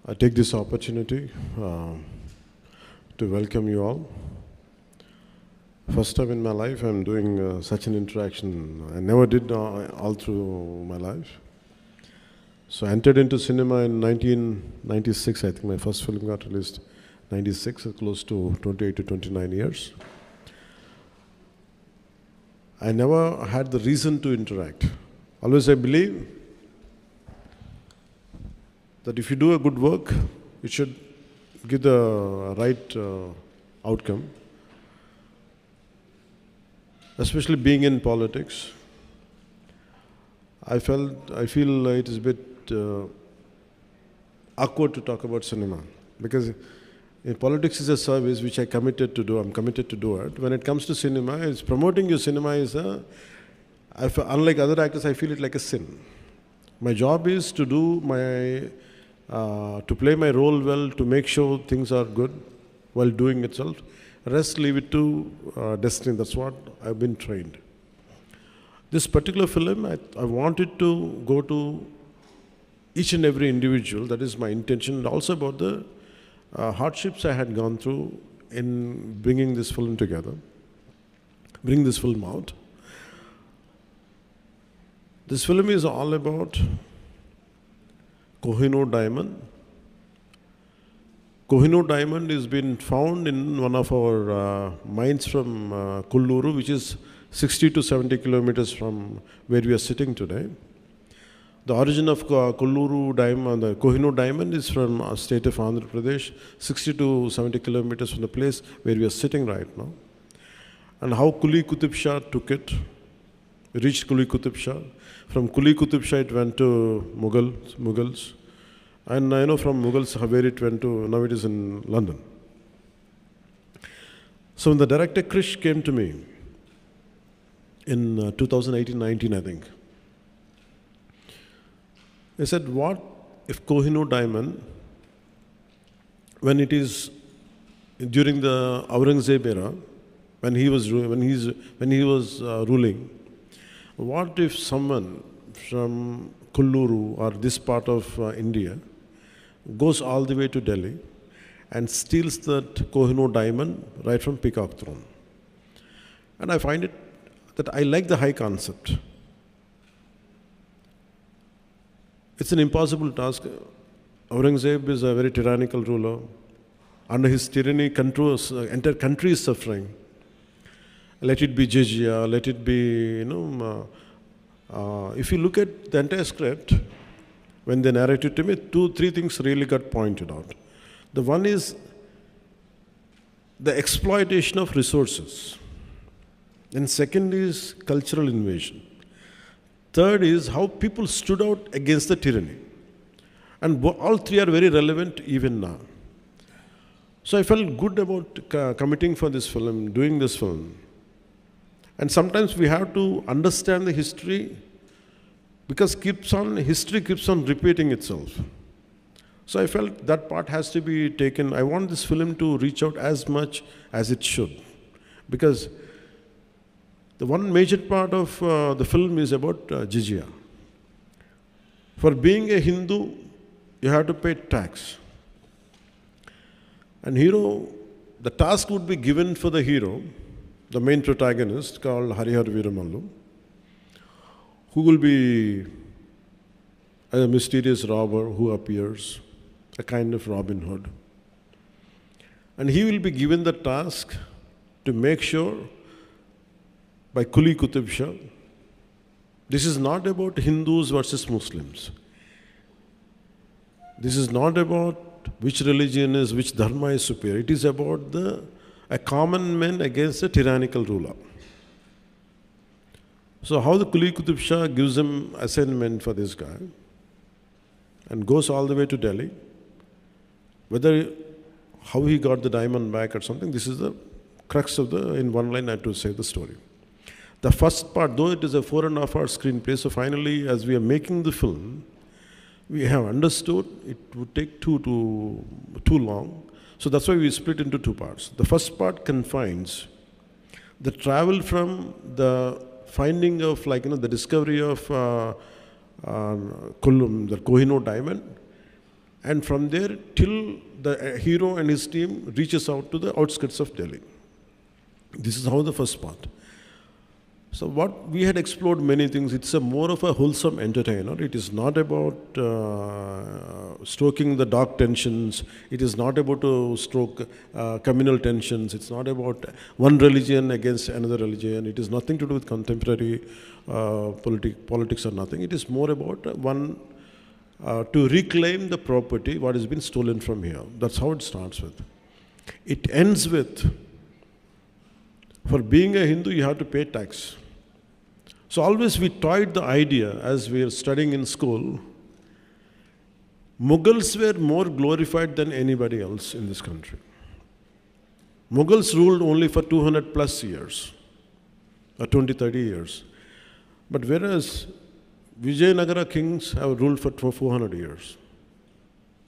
I take this opportunity to welcome you all. First time in my life I'm doing such an interaction. I never did all through my life. So I entered into cinema in 1996. I think my first film got released 96, close to 28 to 29 years. I never had the reason to interact. Always I believe that if you do a good work, it should give the right outcome. Especially being in politics, I feel it is a bit awkward to talk about cinema, because in politics is a service which I'm committed to do it. When it comes to cinema, it's promoting your cinema is unlike other actors, I feel it like a sin. My job is to do to play my role well, to make sure things are good while doing itself. Rest leave it to destiny. That's what I've been trained. This particular film, I wanted to go to each and every individual. That is my intention. And also about the hardships I had gone through in bringing this film together, bring this film out. This film is all about Kohinoor diamond. Kohinoor diamond has been found in one of our mines from Kolluru, which is 60 to 70 kilometers from where we are sitting today. The origin of Kolluru diamond, the Kohinoor diamond, is from the state of Andhra Pradesh, 60 to 70 kilometers from the place where we are sitting right now. And how Kuli Qutub Shah took it, reached Kuli Qutub Shah. From Kuli Qutub Shah it went to Mughals. And I know from Mughals where it went to, now it is in London. So when the director Krish came to me in 2018-19, I think, he said, what if Kohinoor diamond, when it is during the Aurangzeb era, when he was ruling, what if someone from Kolluru or this part of India goes all the way to Delhi and steals that Kohinoor diamond right from Peacock Throne? And I find it that I like the high concept. It's an impossible task. Aurangzeb is a very tyrannical ruler. Under his tyranny, entire country is suffering. Let it be jizya, let it be, if you look at the entire script, when they narrated to me, 2-3 things really got pointed out. The one is the exploitation of resources. And second is cultural invasion. Third is how people stood out against the tyranny. And all three are very relevant even now. So I felt good about committing for this film, doing this film. And sometimes we have to understand the history, because history keeps on repeating itself. So I felt that part has to be taken. I want this film to reach out as much as it should. Because the one major part of the film is about jizya. For being a Hindu, you have to pay tax. And the task would be given for the hero, the main protagonist called Hara Veera Mallu, who will be a mysterious robber who appears, a kind of Robin Hood. And he will be given the task to make sure by Kuli Qutub Shah, this is not about Hindus versus Muslims. This is not about which religion is, which dharma is superior. It is about a common man against a tyrannical ruler. So how the Kuli Qutub Shah gives him assignment for this guy and goes all the way to Delhi, how he got the diamond back or something, this is the crux of in one line I have to say the story. The first part, though it is a 4.5-hour screenplay, so finally as we are making the film, we have understood it would take too long. So that's why we split into 2 parts. The first part confines the travel from the finding of the discovery of the Kohinoor diamond And from there till the hero and his team reaches out to the outskirts of Delhi. This is how the first part. So what we had explored many things. It's a more of a wholesome entertainer. It is not about stoking the dark tensions. It is not about to stoke communal tensions. It's not about one religion against another religion. It is nothing to do with contemporary politics or nothing. It is more about to reclaim the property what has been stolen from here. That's how it starts with. It ends with, for being a Hindu, you have to pay tax. So always we toyed the idea as we were studying in school. Mughals were more glorified than anybody else in this country. Mughals ruled only for 200 plus years, or 20, 30 years. But whereas Vijayanagara kings have ruled for 400 years.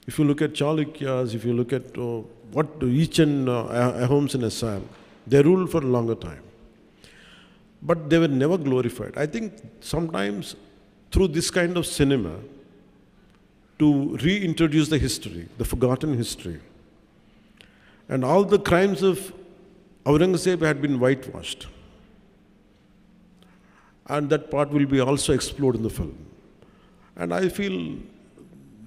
If you look at Chalukyas, if you look at each and Ahoms in Assam, they ruled for a longer time. But they were never glorified. I think sometimes through this kind of cinema, to reintroduce the history, the forgotten history. And all the crimes of Aurangzeb had been whitewashed. And that part will be also explored in the film. And I feel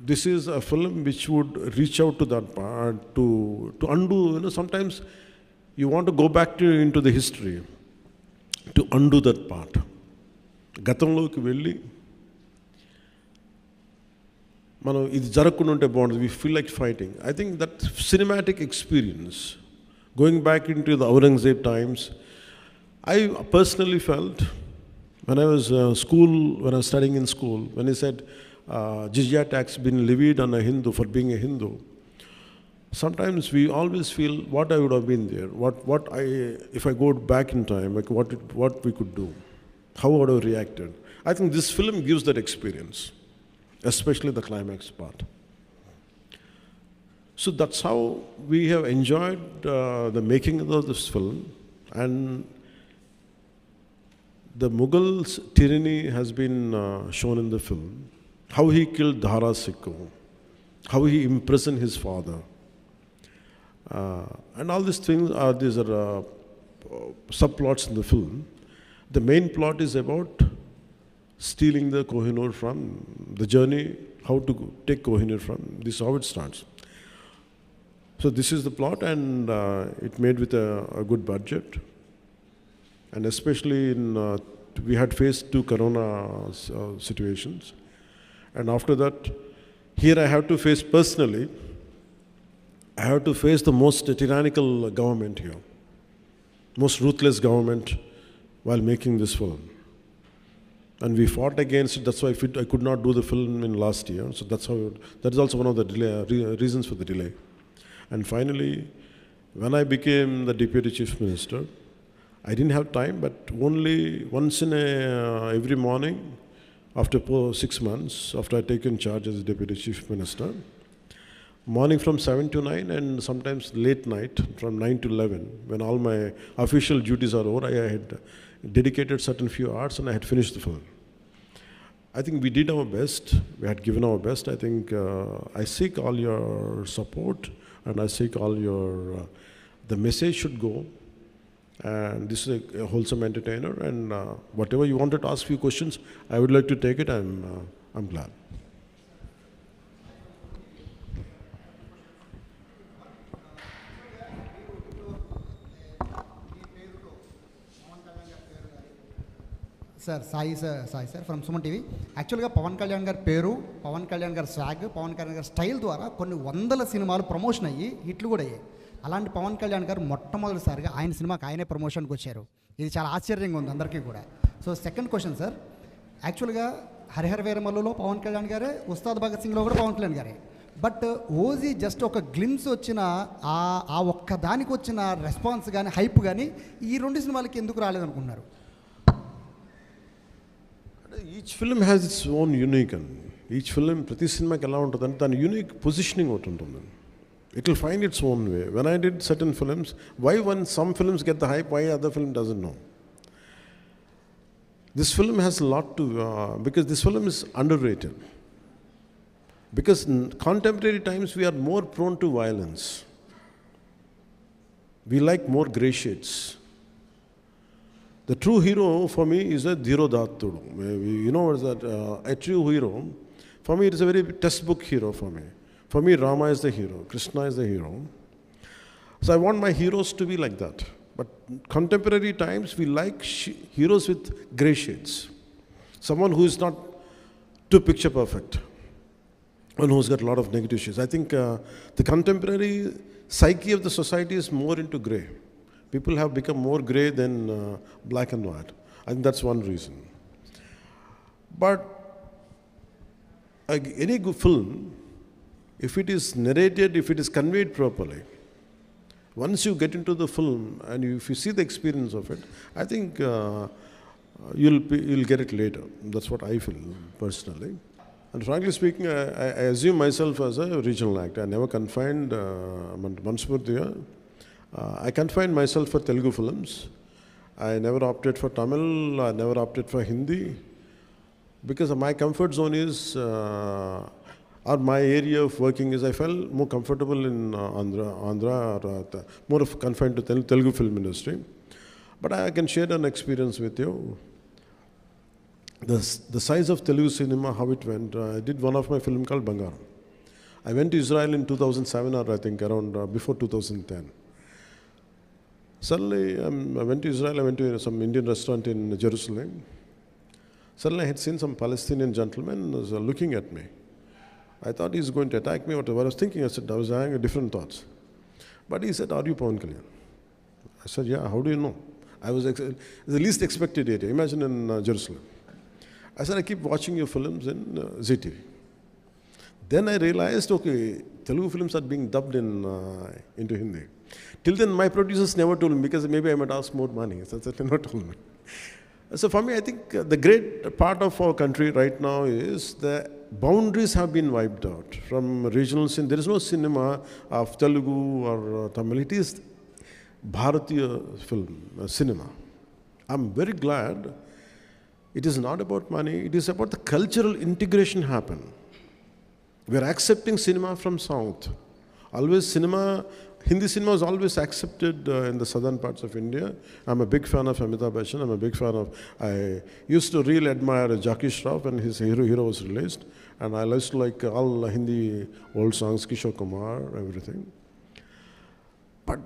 this is a film which would reach out to that part, to undo, sometimes you want to go back into the history, to undo that part. గతంలోకి వెళ్ళి మనం ఇది జరగకుండా ఉంటే బాగుంటుంది. We feel like fighting. I think that cinematic experience, going back into the Aurangzeb times, I personally felt when I was studying in school, when he said jizya tax been levied on a Hindu for being a Hindu, sometimes we always feel what I would have been there, if I go back in time, like what we could do, how would I have reacted. I think this film gives that experience, especially the climax part. So that's how we have enjoyed the making of this film, and the Mughals' tyranny has been shown in the film. How he killed Dhara Sikho, how he imprisoned his father. And all these things these are subplots in the film. The main plot is about stealing the Kohinoor from the journey, how to take Kohinoor from. This is how it starts. So this is the plot, and it made with a good budget. And especially we had faced 2 corona situations. And after that, here I have to face personally, I have to face the most tyrannical government here, most ruthless government while making this film. And we fought against it. That's why I could not do the film in last year. So that is also one of the reasons for the delay. And finally, when I became the Deputy Chief Minister, I didn't have time, but only once in every morning, after 6 months, after I taken charge as Deputy Chief Minister, morning from 7 to 9, and sometimes late night from 9 to 11, when all my official duties are over, I had dedicated certain few hours and I had finished the film. I think we did our best. We had given our best. I think I seek all your support, and I seek all your, the message should go. And this is a wholesome entertainer, and whatever you wanted to ask few questions, I would like to take it. I'm glad. Sir Sai sir from Suman TV. యాక్చువల్గా పవన్ కళ్యాణ్ గారి పేరు, పవన్ కళ్యాణ్ గారి swag, Pawan Kalyan గారి style ద్వారా కొన్ని వందల సినిమాలు promotion అయ్యి హిట్లు కూడా అయ్యాయి. అలాంటి పవన్ కళ్యాణ్ గారు మొట్టమొదటిసారిగా ఆయన సినిమాకి ఆయనే ప్రమోషన్కి వచ్చారు. ఇది చాలా ఆశ్చర్యంగా ఉంది అందరికీ కూడా. సో సెకండ్ క్వశ్చన్ సార్, యాక్చువల్గా హరిహర వీర మల్లులో పవన్ కళ్యాణ్ గారే, ఉస్తాద్ భగత్ సింగ్లో కూడా పవన్ కళ్యాణ్ గారే. బట్ ఓజీ జస్ట్ ఒక గ్లిమ్స్ వచ్చిన ఆ ఒక్క దానికి వచ్చిన రెస్పాన్స్ కానీ హైప్ కానీ ఈ 2 సినిమాలకి ఎందుకు రాలేదనుకుంటున్నారు? Each film has its own unique, and each film, ప్రతి సినిమాకి ఎలా ఉంటుందంటే దాని యూనిక్ పొజిషనింగ్ ఒకటి ఉంటుంది. It will find its own way. When I did certain films, why when some films get the hype, why other film doesn't know? This film has a lot to, because this film is underrated. Because in contemporary times we are more prone to violence. We like more grey shades. The true hero for me is a Dhiro Dattudu. You know what is that? A true hero, for me it is a very textbook hero for me. For me, Rama is the hero, Krishna is the hero. So I want my heroes to be like that. But contemporary times, we like heroes with grey shades. Someone who is not too picture perfect. One who's got a lot of negative shades. I think the contemporary psyche of the society is more into grey. People have become more grey than black and white. I think that's one reason. But any good film, if it is narrated, if it is conveyed properly, once you get into the film and if you see the experience of it, I think you'll get it later. That's what I feel personally. And frankly speaking, I assume myself as a regional actor. I never confined I confined myself for Telugu films. I never opted for Tamil. I never opted for Hindi. Because my comfort zone is, or my area of working is, I felt more comfortable in Andhra or more of confined to Telugu film industry. But I can share an experience with you. The size of Telugu cinema, how it went. I did one of my film called Bangaram. I went to Israel in 2007 or I think around before 2010. Suddenly, I went to Israel, I went to some Indian restaurant in Jerusalem. Suddenly I had seen some Palestinian gentleman was looking at me. I thought he's going to attack me, whatever. I was thinking, I was having different thoughts. But he said, "Are you Pawan Kalyan?" I said, "Yeah, how do you know?" I was the least expected area. Imagine in Jerusalem. I said, "I keep watching your films in ZTV." Then I realized, okay, Telugu films are being dubbed into Hindi. Till then, my producers never told me because maybe I might ask more money. So they never told me. So for me, I think the great part of our country right now is the boundaries have been wiped out from regional cinema. There is no cinema of Telugu or Tamil. It is Bharatiya film, cinema. I'm very glad. It is not about money. It is about the cultural integration happen. We are accepting cinema from South. Always cinema, Hindi cinema is always accepted in the southern parts of India. I'm a big fan of Amitabh Bachchan. I'm a big fan of, I used to really admire Jackie Shroff when his Hero was released. And I used to like all Hindi old songs, Kishore Kumar, everything. But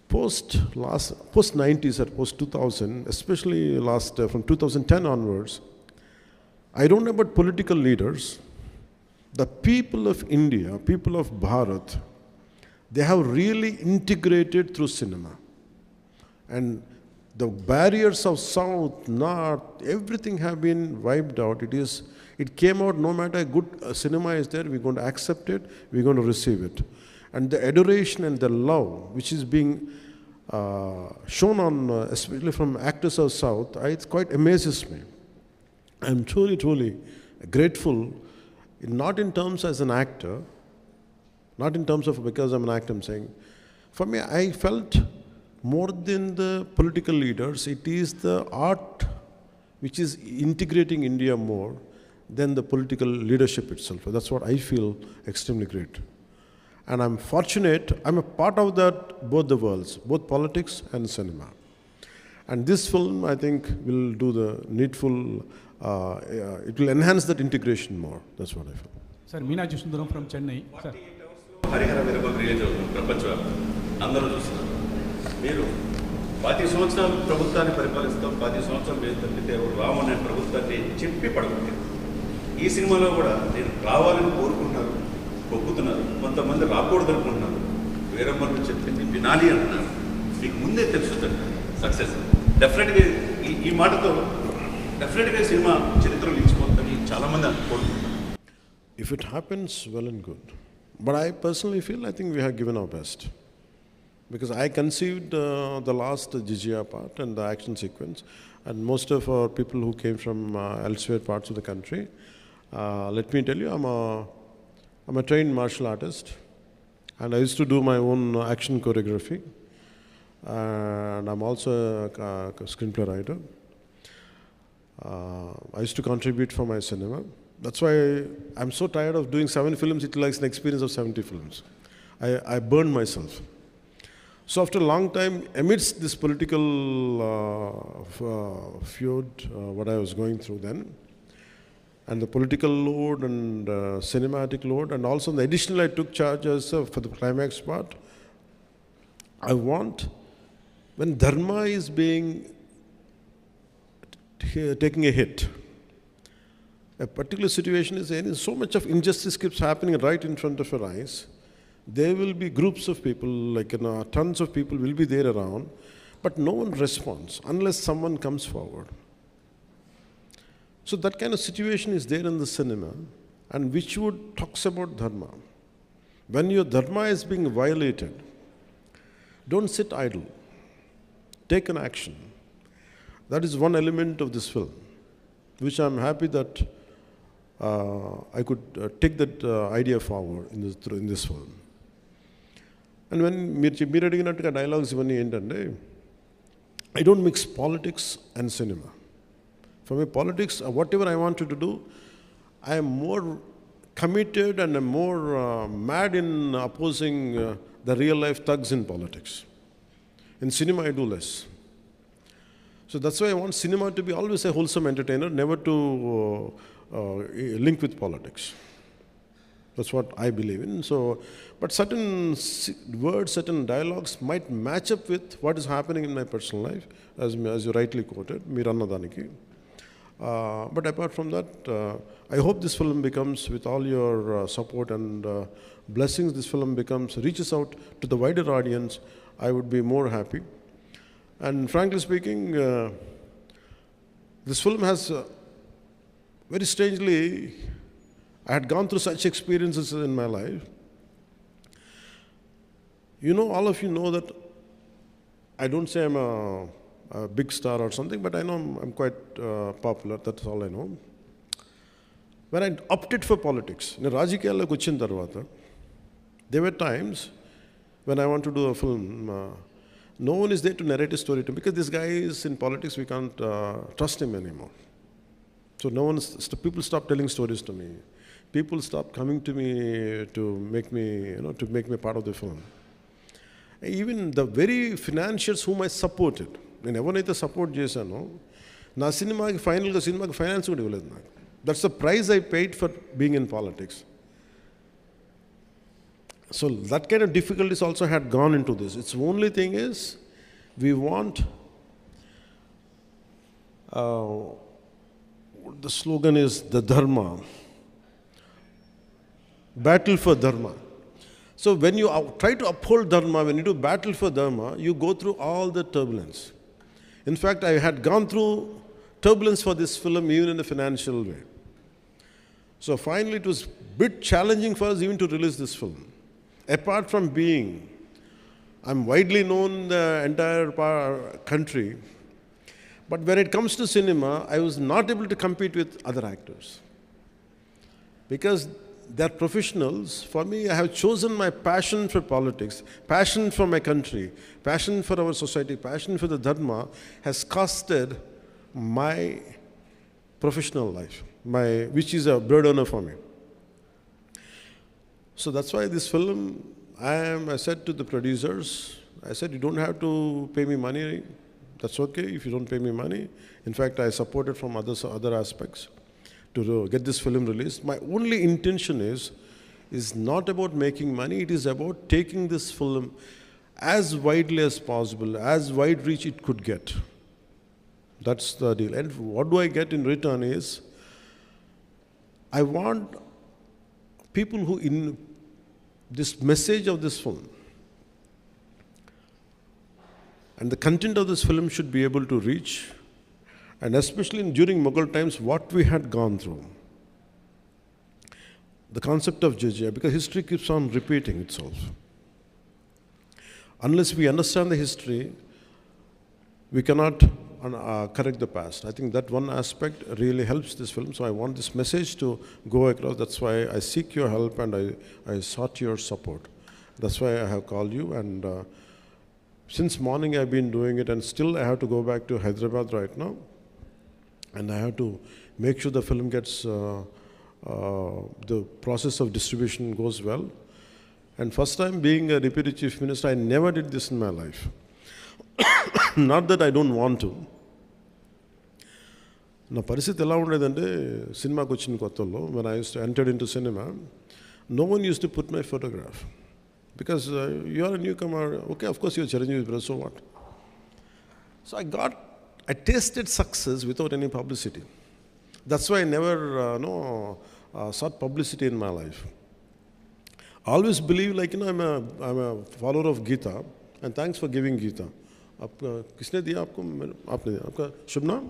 post 90s or post 2000, especially from 2010 onwards, I don't know about political leaders. The people of India, people of Bharat, they have really integrated through cinema. And the barriers of South, North, everything have been wiped out. It came out, no matter good cinema is there, we're going to accept it, we're going to receive it. And the adoration and the love, which is being shown on, especially from actors of South, it quite amazes me. I'm truly, truly grateful, not in terms as an actor, not in terms of because I'm an actor, I'm saying. For me, I felt more than the political leaders, it is the art which is integrating India more than the political leadership itself. That's what I feel extremely great. And I'm fortunate, I'm a part of that, both the worlds, both politics and cinema. And this film, I think, will do the needful, it will enhance that integration more. That's what I feel. Sir, Meenakshi Sundaram from Chennai. Sir. Hara Veera Mallu release అవుతుంది ప్రపంచవ్యాప్తంగా అందరూ చూస్తున్నారు. మీరు 10 సంవత్సరాలు ప్రభుత్వాన్ని పరిపాలిస్తాం, 10 సంవత్సరాలు వేలు తప్పితే రామన్ అనే ప్రభుత్వాన్ని చెప్పి పడగొట్టారు. ఈ సినిమాలో కూడా నేను రావాలని కోరుకుంటున్నారు, ఒప్పుతున్నారు, కొంతమంది రాకూడదు అనుకుంటున్నారు. వీరమ్మలు చెప్పింది వినాలి అంటున్నారు. మీకు ముందే తెలుస్తుంది సక్సెస్ డెఫినెట్గా ఈ మాటతో డెఫినెట్గా సినిమా చరిత్రలో నిలిచిపోతుందని చాలామంది అనుకుంటున్నారు. If it happens, well and good. But I personally feel, I think we have given our best. Because I conceived the last Jizya part and the action sequence. And most of our people who came from elsewhere parts of the country, let me tell you, I'm a trained martial artist. And I used to do my own action choreography. And I'm also a screenplay writer. I used to contribute for my cinema. That's why I'm so tired of doing 7 films. It likes an experience of 70 films. I burned myself. So after a long time, amidst this political feud, what I was going through then, and the political load and cinematic load, and also the additional I took charge as for the climax part, I want, when dharma is being taking a hit, a particular situation is in, so much of injustice keeps happening right in front of your eyes. There will be groups of people, like tons of people will be there around, but no one responds unless someone comes forward. So that kind of situation is there in the cinema, and which would talks about dharma. When your dharma is being violated, don't sit idle. Take an action. That is one element of this film, which I'm happy that I could take that idea forward in this film. And when మీరు అడిగినట్టుగా dialogues ఇవన్నీ ఏంటంటే, I don't mix politics and cinema. For me, politics, whatever I wanted to do, I am more committed and I'm more mad in opposing the real life thugs in politics. In cinema, I do less. So that's why I want cinema to be always a wholesome entertainer, never to link with politics. That's what I believe in. So, but certain words, certain dialogues might match up with what is happening in my personal life, as you rightly quoted, Mirannadaniki. But apart from that, I hope this film becomes, with all your support and blessings, this film reaches out to the wider audience. I would be more happy. And frankly speaking, this film has, very strangely, I had gone through such experiences in my life. You know, all of you know that I don't say I'm a big star or something, but I know I'm quite popular. That's all I know. When I opted for politics, in Rajikiyalloki vachin tarvata, there were times when I want to do a film, no one is there to narrate a story to me, because this guy is in politics, we can't trust him anymore. So people stop telling stories to me. People stop coming to me to make me part of the film. Even the very financiers whom I supported, నేను ఎవరినైతే support చేశానో, నా సినిమాకి సినిమాకి finance కూడా ఇవ్వలేదు నాకు. That's the price I paid for being in politics. So that kind of difficulties also had gone into this. Its only thing is, we want, the slogan is the dharma, battle for dharma. So when you try to uphold dharma, when you do battle for dharma, you go through all the turbulence. In fact, I had gone through turbulence for this film even in a financial way. So finally it was a bit challenging for us even to release this film. Apart from being, I'm widely known in the entire country, but when it comes to cinema, I was not able to compete with other actors. Because they're professionals. For me, I have chosen my passion for politics, passion for my country, passion for our society, passion for the dharma has costed my professional life, which is a burden for me. So that's why this film, I said to the producers, I said, you don't have to pay me money. That's okay if you don't pay me money. In fact, I supported from other aspects to get this film released. My only intention is not about making money. It is about taking this film as widely as possible, as wide reach it could get. That's the deal. And what do I get in return is, I want people who in this message of this film and the content of this film should be able to reach, and especially during Mughal times, what we had gone through. The concept of jizya, because history keeps on repeating itself. Unless we understand the history, we cannot correct the past. I think that one aspect really helps this film. So I want this message to go across. That's why I seek your help and I sought your support. That's why I have called you. And since morning I've been doing it, and still I have to go back to Hyderabad right now. And I have to make sure the film gets the process of distribution goes well. And first time being a Deputy Chief Minister, I never did this in my life. Not that I don't want to. నా పరిస్థితి ఎలా ఉండేదంటే సినిమాకి వచ్చిన కొత్తలో when I used to enter into cinema, no one used to put my photograph. Because you are a newcomer, okay, of course you're Chiranjeevi brother, so what? So I tasted success without any publicity. That's why I never sought publicity in my life. I always believe, like, I'm a follower of Gita, and thanks for giving Gita. किसने दिया आपको? आपने दिया. आपका शुभ नाम?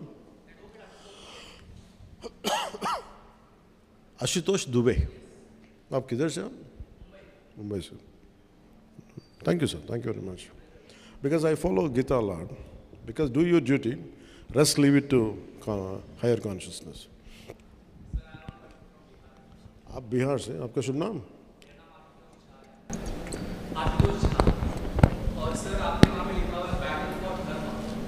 आशुतोष दुबे. आप किधर से? मुंबई से. Thank you, sir. Thank you very much. Because I follow Gita a lot. Because do your duty, rest leave it to higher consciousness. आप बिहार से, आपका शुभ नाम? और सर आपने वहाँ पे लिखा हुआ है बैटल फॉर धर्म।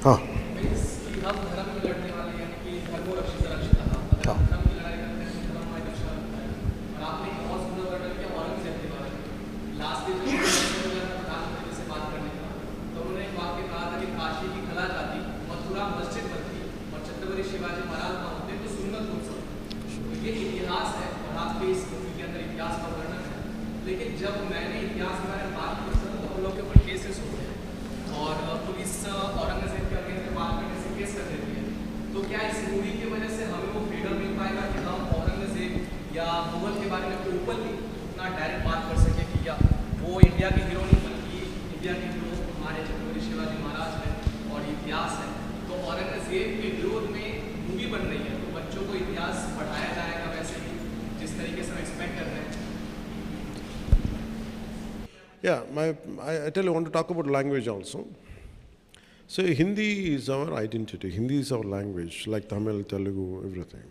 हाँ. मीन्स कि हम धर्म में लड़ने वाले हैं, यानी कि धर्मो रक्षित रक्षित। अगर हम धर्म की लड़ाई करते हैं तो धर्म हमारी रक्षा करता है। और आपने एक बहुत सुंदर वर्णन किया औरंगजेब के बारे में। लास्ट डे जब प्रधानमंत्री से बात करने का, तो उन्होंने एक वाक्य कहा था कि काशी की खला जाती, मथुरा मस्जिद बनती और छत्रपति शिवाजी महाराज वहाँ होते तो सुन्नत हो सकती। तो ये इतिहास है और आपके इस मूवी के अंदर इतिहास का वर्णन है। लेकिन जब मैंने इतिहास के बारे में बात की सर, तो हम लोग के ऊपर केसेस होते हैं और पुलिस औरंगजेब के अगेंस्ट में बात करने से केस कर देती है। तो क्या इस मूवी की वजह से हमें वो फ्रीडम मिल पाएगा कि हम औरंगजेब या मुगल के बारे में ओपनली उतना डायरेक्ट बात कर सके कि या वो इंडिया के हीरो नहीं बल्कि इंडिया के हीरो हमारे छत्रपति शिवाजी महाराज हैं और इतिहास है। तो औरंगजेब के विरोध में मूवी बन रही है, तो बच्चों को इतिहास पढ़ाया जाएगा वैसे ही जिस तरीके से हम एक्सपेक्ट कर रहे हैं। Yeah, I tell you, I want to talk about language also. So Hindi is our identity. Hindi is our language, like Tamil, Telugu, everything.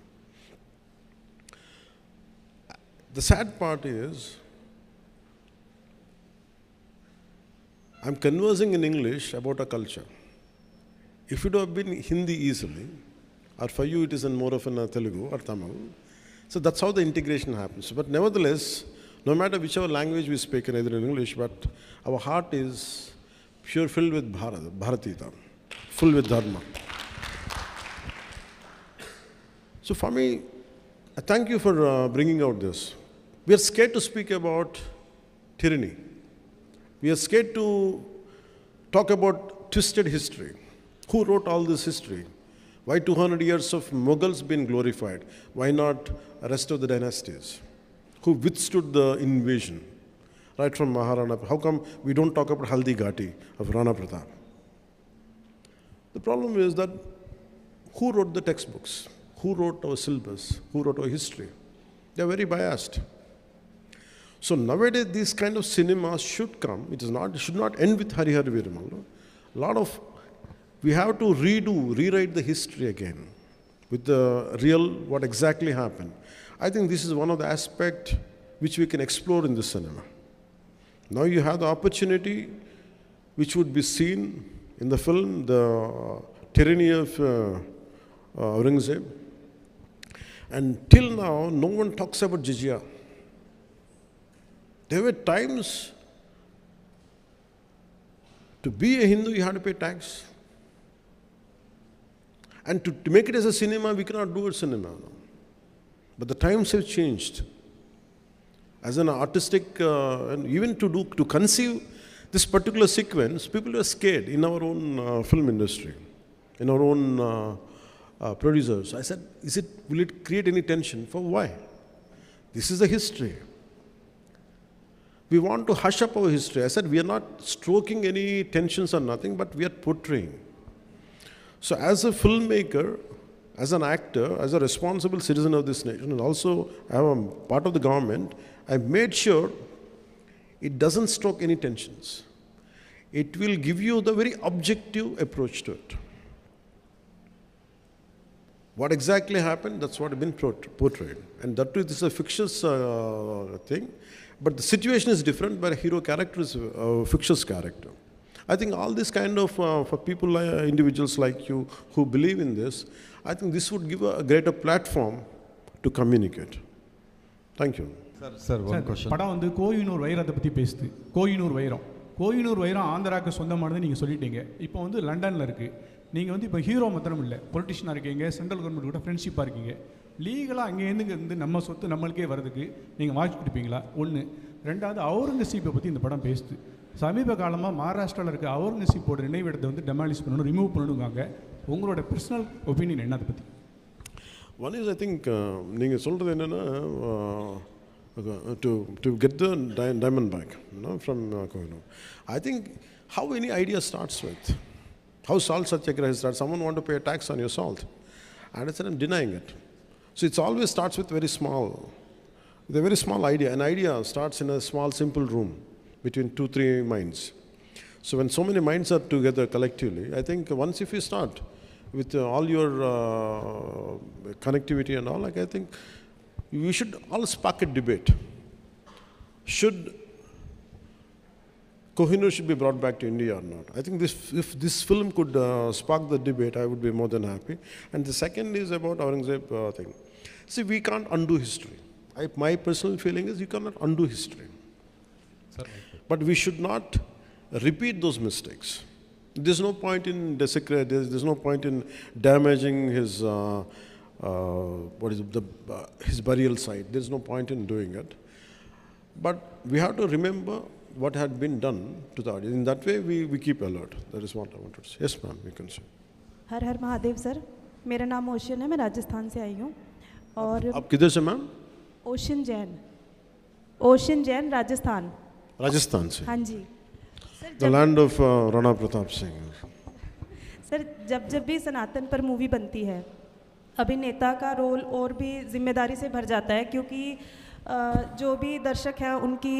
The sad part is, I'm conversing in English about a culture. If it would have been Hindi easily, or for you it is in more of a Telugu or Tamil, so that's how the integration happens. But nevertheless, no matter whichever language we speak, either in English, but our heart is pure, filled with Bharatita, full with Dharma. So for me, I thank you for bringing out this. We are scared to speak about tyranny. We are scared to talk about twisted history. Who wrote all this history? Why 200 years of Mughals been glorified? Why not the rest of the dynasties? Who withstood the invasion, right from Maharana? How come we don't talk about Haldi Ghati of Rana Pratap? The problem is that who wrote the textbooks? Who wrote our syllabus? Who wrote our history? They are very biased. So nowadays, these kind of cinemas should come. It should not end with Hara Veera Mallu. We have to rewrite the history again with the real, what exactly happened. I think this is one of the aspects which we can explore in this cinema. Now you have the opportunity which would be seen in the film, the tyranny of Aurangzeb. And till now, no one talks about jizya. There were times to be a Hindu, you had to pay tax. And to make it as a cinema, we cannot do a cinema now. But the times have changed. As an artistic, and even to conceive this particular sequence, people were scared in our own film industry, in our own producers. I said, will it create any tension? For why? This is the history. We want to hush up our history. I said, we are not stroking any tensions or nothing, but we are portraying. So as a filmmaker, as an actor, as a responsible citizen of this nation, and also I'm a part of the government, I made sure it doesn't stroke any tensions. It will give you the very objective approach to it. What exactly happened, that's what has been portrayed. And that too, this is a fictitious thing, but the situation is different, but a hero character is a fictitious character. I think all this kind of, for people, individuals like you who believe in this, I think this would give a greater platform to communicate. Thank you. Sir, one question. படம் வந்து கோயினூர் வைரத்தை பற்றி பேசுது. கோயினூர் வைரம் ஆந்திராவுக்கு சொந்தமானது நீங்கள் சொல்லிட்டீங்க. இப்போ வந்து லண்டனில் இருக்குது. நீங்கள் வந்து இப்போ ஹீரோ மாத்திரம் இல்லை, பொலிட்டிஷியனாக இருக்கீங்க, சென்ட்ரல் கவர்மெண்ட் கூட ஃப்ரெண்ட்ஷிப்பாக இருக்கீங்க. லீகலாக அங்கேருந்து நம்ம சொத்து நம்மளுக்கே வர்றதுக்கு நீங்கள் வாய்ப்பு கொடுப்பீங்களா? ஒன்று. ரெண்டாவது, அவுரங்கசீப்பை பற்றி இந்த படம் பேசுது. சமீப காலமாக மகாராஷ்டிராவில் இருக்க அவுரங்கசீப்போட நினைவிடத்தை வந்து டெமாலிஷ் பண்ணணும், ரிமூவ் பண்ணணுங்காங்க. உங்களோட பர்சனல் ஒப்பீனியன் என்ன அதை பற்றி? One is, I think, நீங்கள் சொல்கிறது என்னென்னா, to get the diamond back, from Kohinoor. I think how any idea starts with, how salt satyagraha starts. Someone want to pay a tax on your salt, and I said I'm denying it. So it's always starts with very small, with a very small idea. An idea starts in a small, simple room between 2-3 minds. So when so many minds are together collectively, I think once if you start with all your connectivity and all, like, I think we should all spark a debate. Should Kohinoor should be brought back to India or not? I think if this film could spark the debate, I would be more than happy. And the second is about Aurangzeb thing. See, we can't undo history. My personal feeling is you cannot undo history. Sir. But we should not repeat those mistakes. There's no point in desecrating, there's no point in damaging his his burial site. There's no point in doing it. But we have to remember what had been done to the audience. In that way, we keep alert. That is what I wanted to say. Yes, ma'am, you can say. Her her Mahadev sir, मेरा नाम ocean है, मैं राजस्थान से आई हूँ. और आप किधर से मैम? ओशन जैन राजस्थान. राजस्थान से. हाँ जी sir. The land of Rana Pratap Singh. सर, जब भी सनातन पर मूवी बनती है, अभिनेता का रोल और भी जिम्मेदारी से भर जाता है, क्योंकि जो भी दर्शक हैं उनकी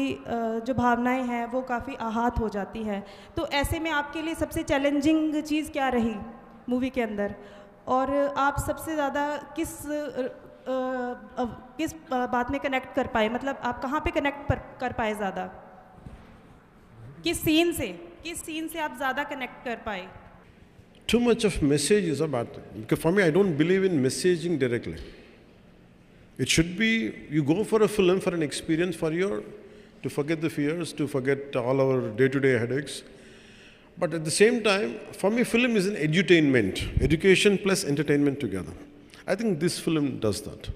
जो भावनाएं हैं वो काफ़ी आहत हो जाती है. तो ऐसे में आपके लिए सबसे चैलेंजिंग चीज़ क्या रही मूवी के अंदर, और आप सबसे ज़्यादा किस बात में कनेक्ट कर पाए? मतलब आप कहाँ पे कनेक्ट कर पाए ज़्यादा? किस सीन से आप ज़्यादा कनेक्ट कर पाए? Too much of message is a bad thing. Because for me, I don't believe in messaging directly. It should be, you go for a film for an experience, to forget the fears, to forget all our day-to-day headaches. But at the same time, for me, film is an edutainment, education plus entertainment together. I think this film does that.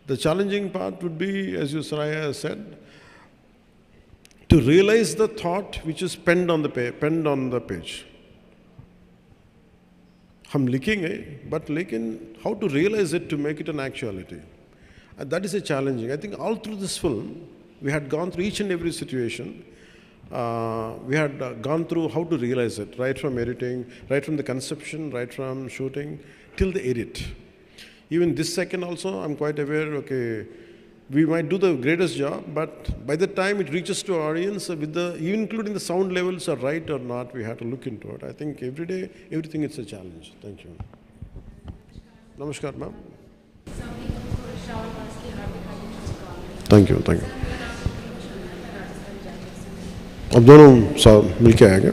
The challenging part would be, as you, Saraya, said, to realize the thought which is penned on the page. हम लिखेंगे, but लेकिन how to realize it to make it an actuality. And that is a challenging. I think all through this film, we had gone through each and every situation. We had gone through how to realize it, right from editing, right from the conception, right from shooting, till the edit. Even this second also, I'm quite aware, okay, we might do the greatest job, but by the time it reaches to our audience, even including the sound levels are right or not, we have to look into it. I think every day, everything is a challenge. Thank you. Namaskar, ma'am. Thank you. अब दोनों मिलके आएंगे.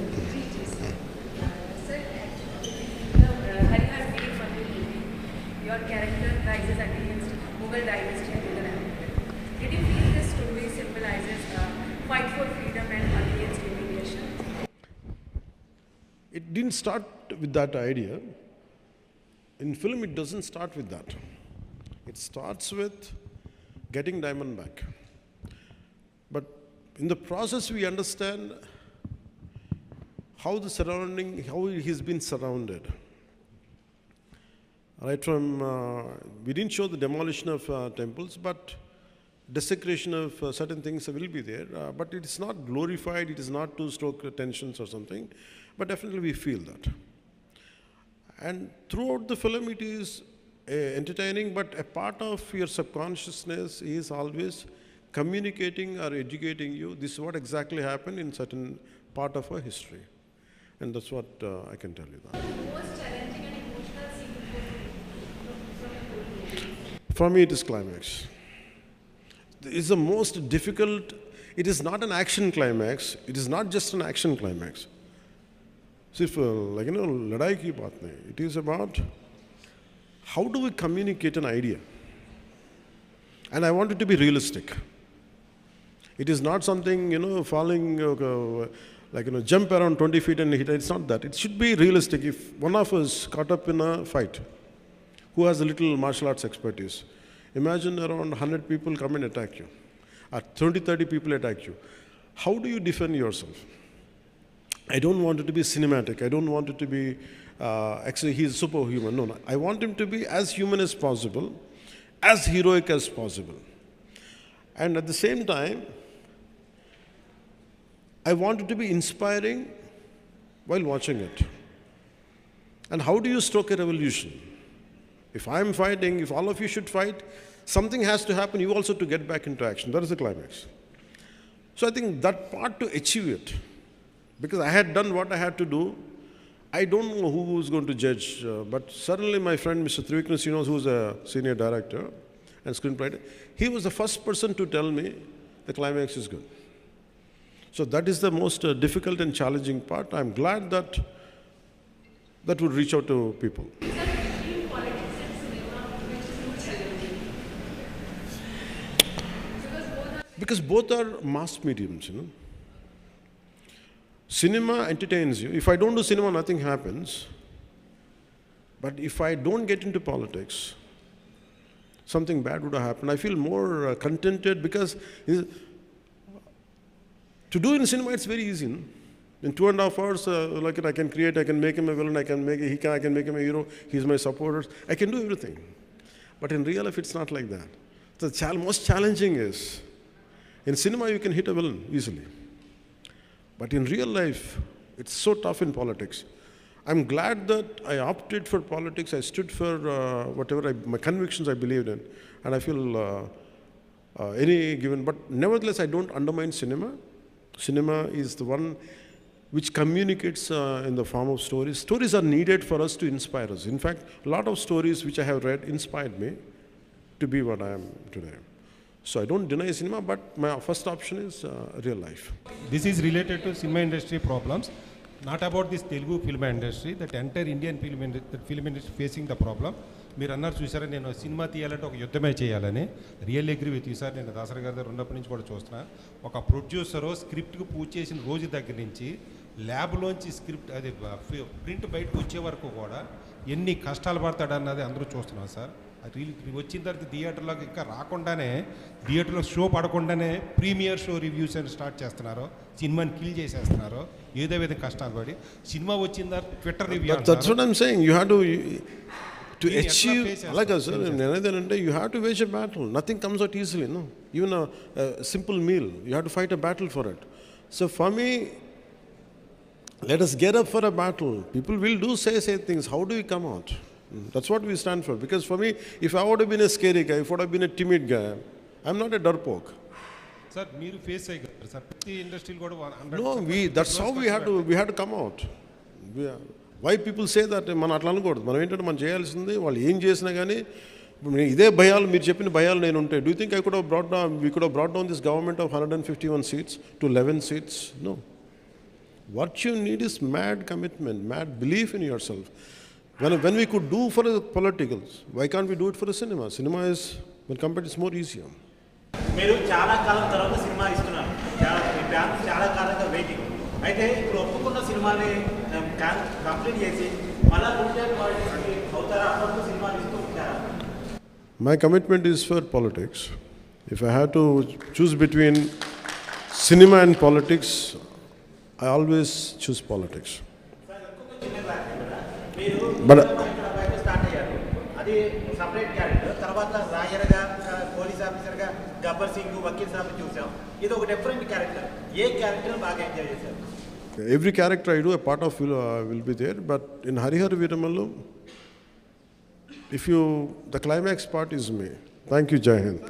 Your character rises against Mughal dynasty and Mughal empire. Did you feel this story symbolizes a fight for freedom and against humiliation? It didn't start with that idea. In film, it doesn't start with that. It starts with getting diamond back. But in the process, we understand how he's been surrounded. Right from, we didn't show the demolition of temples, but desecration of certain things will be there. But it is not glorified, it is not to stoke tensions or something, but definitely we feel that. And throughout the film, it is entertaining, but a part of your subconsciousness is always communicating or educating you. This is what exactly happened in certain part of our history. And that's what I can tell you that. Most challenging and emotional scene from your movie? For me, it is climax. It is the most difficult. It is not an action climax. It is not just an action climax. सिर्फ लड़ाई की बात नहीं. It is about how do we communicate an idea. And I want it to be realistic. It is not something, falling, jump around 20 feet and hit. It's not that. It should be realistic. If one of us caught up in a fight, who has a little martial arts expertise, imagine around 100 people come and attack you, or 20, 30 people attack you. How do you defend yourself? I don't want it to be cinematic. I don't want it to be, actually, he's superhuman. No. I want him to be as human as possible, as heroic as possible. And at the same time, I want it to be inspiring while watching it. And how do you stoke a revolution? If I'm fighting, if all of you should fight, something has to happen, you also to get back into action. That is the climax. So I think that part to achieve it, because I had done what I had to do, I don't know who was going to judge, but certainly my friend Mr. Trivikram, who is a senior director and screenwriter, he was the first person to tell me the climax is good. So that is the most difficult and challenging part. I'm glad that that would reach out to people. Because both are mass mediums, Cinema entertains you. If I don't do cinema, nothing happens. But if I don't get into politics, something bad would have happened. I feel more contented because to do in cinema, it's very easy. In 2.5 hours, I can create, I can make him a villain, I can make him a hero, he's my supporters. I can do everything. But in real life, it's not like that. The most challenging is, in cinema, you can hit a villain easily. But in real life, it's so tough in politics. I'm glad that I opted for politics. I stood for whatever my convictions I believed in. And I feel any given, but nevertheless, I don't undermine cinema. Cinema is the one which communicates in the form of stories. Stories are needed for us to inspire us. In fact, a lot of stories which I have read inspired me to be what I am today. So I don't deny cinema, but my first option is real life. This is related to cinema industry problems, not about this Telugu film industry. That entire Indian film industry facing the problem. మీరు అన్నారు చూసారా, నేను cinema తీయాలంటే ఒక యుద్ధమే చేయాలని. Real agree with you sir. నేను దాసరి గారి దగ్గర ఉన్నప్పటి నుంచి కూడా చూస్తున్నా. ఒక ప్రొడ్యూసరు స్క్రిప్ట్కి పూజ చేసిన రోజు దగ్గర నుంచి ల్యాబ్లోంచి స్క్రిప్ట్ అది ప్రింట్ బయటకు వచ్చే వరకు కూడా ఎన్ని కష్టాలు పడతాడన్నది అందరూ చూస్తున్నాం సార్. వచ్చిన తర్వాత థియేటర్లోకి ఇంకా రాకుండానే, థియేటర్లో షో పడకుండానే ప్రీమియర్ షో రివ్యూస్ అని స్టార్ట్ చేస్తున్నారు, సినిమాని కిల్ చేసేస్తున్నారు, ఏదో విధంగా కష్టాలు పడి. సినిమా వచ్చిన తర్వాత Twitter review. That's what I'm saying. You have to achieve, like I said, you have to wage a battle. Nothing comes out easily, no. Even a simple meal, you have to fight a battle for it. So for me, let us get up for a battle. People will say things. How do we come out? That's what we stand for. Because for me, if I would have been a scary guy, if I would have been a timid guy, I'm not a darpoke. Sir, మీరు face అయ్యారు sir. ప్రతి ఇండస్ట్రీలో కూడా No, that's how we had to come out. Why people say that మనం అట్లా అనకూడదు. మనం ఏంటంటే మనం చేయాల్సింది, వాళ్ళు ఏం చేసినా కానీ ఇదే భయాలు, మీరు చెప్పిన భయాలు నేను ఉంటాయి. Do you think we could have brought down this government of 151 seats to 11 seats? No. What you need is mad commitment, mad belief in yourself. When we could do for the politicals, why can't we do it for the cinema? Cinema is, when compared, it's more easier. మీరు చాలా కాలం తర్వాత cinema ఇస్తున్నారు. చాలా కాలంగా waiting. అయితే ఇప్పుడు ఒప్పుకున్న సినిమాని కంప్లీట్ చేసి మళ్ళా అవుతారా? అప్పుడు సినిమాలు ఇస్తూ ఉంటారా? My commitment is for politics. If I had to choose between cinema and politics, I always choose politics. But start అయ్యారు, అది సపరేట్ క్యారెక్టర్. తర్వాత రాయర్గా, పోలీస్ ఆఫీసర్గా గబ్బర్ సింగ్, వకీల్ సాబ్ చూసాం. ఇది ఒక డిఫరెంట్ క్యారెక్టర్. ఏ క్యారెక్టర్ బాగా ఎంజాయ్ చేశారు? Every character I do, a part of will be there. But in Hara Veera Mallu, the climax part is me. Thank you, Jai Hind.